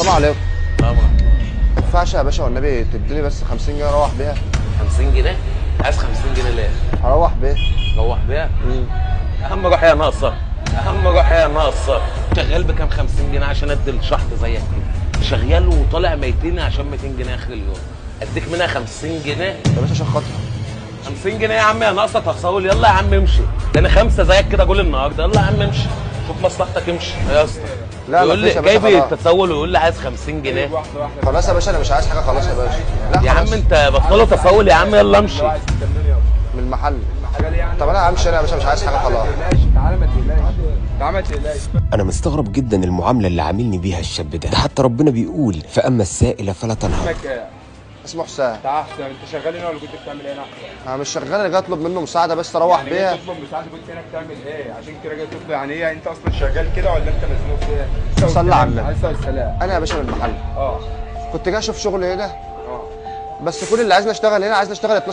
السلام عليكم. طبعا. ما ينفعش يا باشا والنبي تديني بس 50 جنيه اروح بيها. 50 جنيه؟ عايز 50 جنيه ليه؟ هروح بيها. روح بيها؟ يا عم روح يا ناقصه، يا عم روح يا ناقصه. شغال بكام 50 جنيه عشان ادي الشحط زيك كده؟ شغال وطالع ميتين عشان 200 جنيه اخر اليوم. اديك منها 50 جنيه؟ يا باشا عشان خاطري. 50 جنيه يا عم يا ناقصه تحصل. يلا يا عم امشي، ده انا 5 زيك كده قول النهارده. يلا يا عم امشي، شوف مصلحتك امشي يا اسطى. لا يقول مفيش لي يا باشا جايب خلاص. التسول ويقول لي عايز 50 جنيه. خلاص يا باشا انا مش عايز حاجه خلاص يا باشا. لا يا خلاص. عم انت بطلوا تسول يا عم، يلا امشي. من المحل. طب انا همشي انا يا باشا مش عايز حاجه خلاص. تعالى ما تقلقش، تعالى ما تقلقش. انا مستغرب جدا المعامله اللي عاملني بيها الشاب ده حتى ربنا بيقول فاما السائل فلا تنهر. اسمك ايه؟ اسمه حسام. تعال احسن، انت شغال هنا ولا كنت بتعمل ايه هنا؟ انا مش شغال، انا جاي اطلب منه مساعده بس اروح يعني بيها. جاي تطلب مساعده، كنت هنا بتعمل ايه؟ عشان كده جاي تطلب. يعني ايه انت اصلا شغال كده ولا انت مزنوق في ايه؟ صلي على النبي. عليه الصلاه والسلام. انا يا باشا من المحل. اه كنت جاي اشوف شغل هنا اه بس كل اللي عايزني اشتغل هنا عايزني اشتغل 12